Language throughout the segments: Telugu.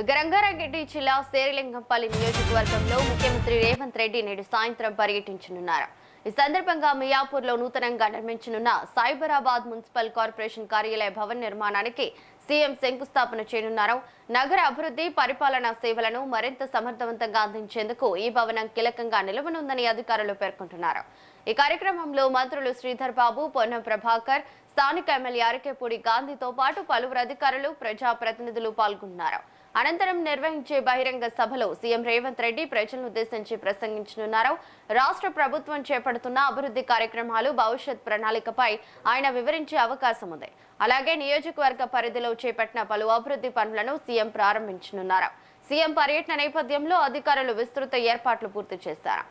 రంగారెడ్డి జిల్లా శేరిలింగంపల్లి నియోజకవర్గంలో ముఖ్యమంత్రి రేవంత్ రెడ్డి నేడు సాయంత్రం పర్యటించనున్నారు. ఈ సందర్భంగా మియాపూర్లో నూతనంగా నిర్మించనున్న సైబరాబాద్ మున్సిపల్ కార్పొరేషన్ కార్యాలయ భవన నిర్మాణానికి సీఎం శంకుస్థాపన చేయనున్నారు. నగర అభివృద్ధి, పరిపాలనా సేవలను మరింత సమర్థవంతంగా అందించేందుకు ఈ భవనం కీలకంగా నిలవనుందని అధికారులు పేర్కొంటున్నారు. ఈ కార్యక్రమంలో మంత్రులు శ్రీధర్ బాబు, పొన్నం ప్రభాకర్, స్థానిక ఎమ్మెల్యే అరకేపూడి గాంధీతో పాటు పలువురు అధికారులు, ప్రజాప్రతినిధులు పాల్గొన్నారు. అనంతరం నిర్వహించే బహిరంగ సభలో సీఎం రేవంత్ రెడ్డి ప్రజలను ఉద్దేశించి ప్రసంగించనున్నారు. రాష్ట్ర ప్రభుత్వం చేపడుతున్న అభివృద్ధి కార్యక్రమాలు, భవిష్యత్ ప్రణాళికపై ఆయన వివరించే అవకాశం ఉంది. అలాగే నియోజకవర్గ పరిధిలో చేపట్టిన పలు అభివృద్ధి పనులను సీఎం ప్రారంభించనున్నారు. సీఎం పర్యటన నేపథ్యంలో అధికారులు విస్తృత ఏర్పాట్లు పూర్తి చేశారు.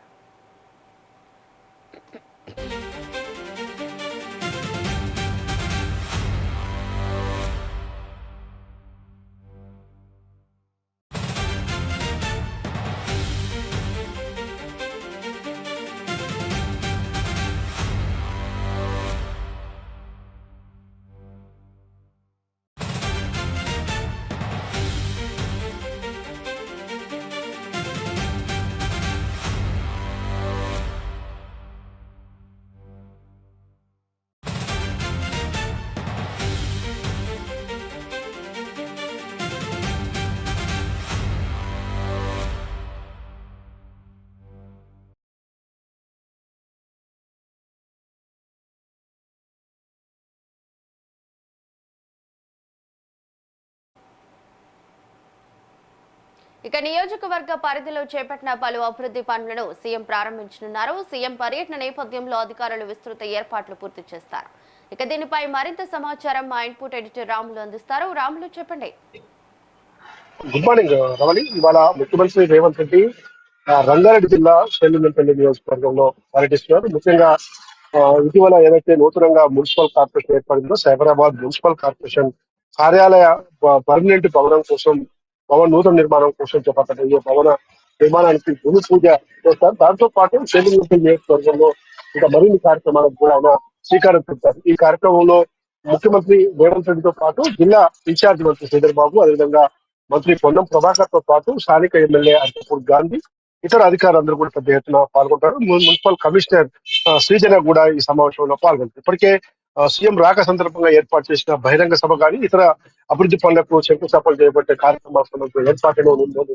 ఇక నియోజకవర్గ పరిధిలో చేపట్టిన పలు అభివృద్ధి పనులను సీఎం ప్రారంభించనున్నారు. సీఎం పర్యటన నేపథ్యంలో అధికారులు విస్తృత ఏర్పాట్లు పూర్తి చేస్తారు. ఇక దీనిపై మరింత సమాచారం మా ఇన్పుట్ ఎడిటర్ రాములు అందిస్తారు. రాములు, చెప్పండి. గుడ్ మార్నింగ్ రమణి. ఇవాళ ముఖ్యమంత్రి రేవంత్ రెడ్డి రంగారెడ్డి జిల్లా శేరిలింగంపల్లి నియోజకవర్గంలో పర్యటిస్తున్నారు. ముఖ్యంగా ఇటీవల ఏదైతే నూతనంగా మున్సిపల్ కార్పొరేషన్ ఏర్పడిందో సైబరాబాద్ మున్సిపల్ కార్పొరేషన్ కార్యాలయ పర్మనెంట్ భవనం కోసం నూతన నిర్మాణం కోసం చేపట్టిన ఈ భవన నిర్మాణానికి భూమి పూజ చేస్తారు. దాంతో పాటు శేరిలింగంపల్లి నియోజకవర్గంలో ఇంకా మరిన్ని కార్యక్రమాలకు కూడా ఆయన శ్రీకారం చుట్టారు. ఈ కార్యక్రమంలో ముఖ్యమంత్రి రేవంత్ రెడ్డితో పాటు జిల్లా ఇన్ఛార్జ్ మంత్రి శ్రీధర్ బాబు, అదేవిధంగా మంత్రి పొన్నం ప్రభాకర్ తో పాటు స్థానిక ఎమ్మెల్యే అరకేపూడి గాంధీ, ఇతర అధికారులందరూ కూడా పెద్ద ఎత్తున పాల్గొంటారు. మున్సిపల్ కమిషనర్ శ్రీజన కూడా ఈ సమావేశంలో పాల్గొంటారు. ఇప్పటికే సీఎం రాక సందర్భంగా ఏర్పాటు చేసిన బహిరంగ సభ కానీ ఇతర అభివృద్ధి పనులకు శంకుస్థాపన చేయబట్టే కార్యక్రమాలకు ఏర్పాటులో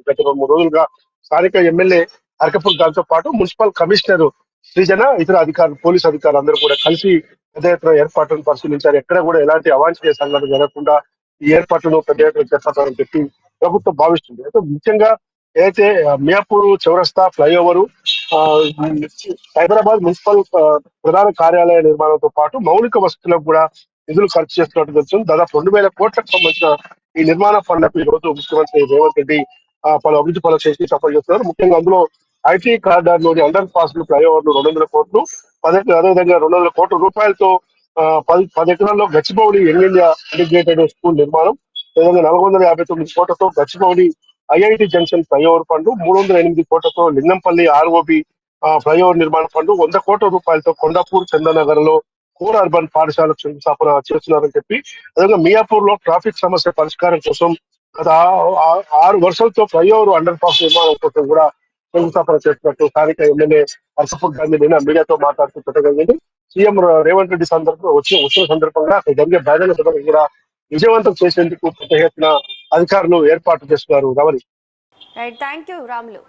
గత 2-3 రోజులుగా స్థానిక ఎమ్మెల్యే అరకేపూడి గాంధీతో పాటు మున్సిపల్ కమిషనర్ శ్రీజన, ఇతర అధికారులు, పోలీసు అధికారులు అందరూ కూడా కలిసి పెద్ద ఎత్తున ఏర్పాట్లను పరిశీలించారు. ఎక్కడ కూడా ఎలాంటి అవాంఛనీయ సంఘటన జరగకుండా ఈ ఏర్పాట్లను పెద్ద ఎత్తున చేపట్టాలని చెప్పి ప్రభుత్వం భావిస్తుంది. అయితే ముఖ్యంగా ఏదైతే మియాపూర్ చౌరస్తా ఫ్లైఓవర్, హైదరాబాద్ మున్సిపల్ ప్రధాన కార్యాలయ నిర్మాణంతో పాటు మౌలిక వసతులకు కూడా నిధులు ఖర్చు చేస్తున్నట్టు తెలుస్తుంది. దాదాపు 2,000 కోట్లకు సంబంధించిన ఈ నిర్మాణ పనులకు ఈ రోజు ముఖ్యమంత్రి రేవంత్ రెడ్డి పలు అభివృద్ధి పనులు చేసి సఫలం చేస్తున్నారు. ముఖ్యంగా అందులో ఐటీ కారిడార్ లోని అండర్ పాస్ ఫ్లైఓవర్లు 200 కోట్లు, అదేవిధంగా 200 కోట్ల రూపాయలతో 10 ఎకరాల్లో Gachibowli young India integrated school నిర్మాణం, అదేవిధంగా 459 కోట్లతో Gachibowli IIT junction flyover fund, 308 కోట్లతో లింగంపల్లి ఆర్ఓబి ఫ్లైఓవర్ నిర్మాణ ఫండ్, 100 కోట్ల రూపాయలతో కొండాపూర్ చందనగర్ లో కోర్ అర్బన్ పాఠశాలకు శంకుస్థాపన చేస్తున్నారని చెప్పి, అదేవిధంగా మియాపూర్ లో ట్రాఫిక్ సమస్య పరిష్కారం కోసం గత 6 వర్షాలతో ఫ్లైఓవర్ అండర్ పాస్ నిర్మాణం కోసం కూడా శంకుస్థాపన చేస్తున్నట్టు స్థానిక ఎమ్మెల్యే అరకేపూడి గాంధీ నిన్న మీడియాతో మాట్లాడుతూ పెట్టగలిగింది. సీఎం రేవంత్ రెడ్డి వచ్చిన సందర్భంగా జరిగే బహిరంగ సభను కూడా విజయవంతం చేసేందుకు పెద్ద ఎత్తున అధికారులు ఏర్పాటు చేస్తున్నారు. Ramani. Right, thank you Ramulu.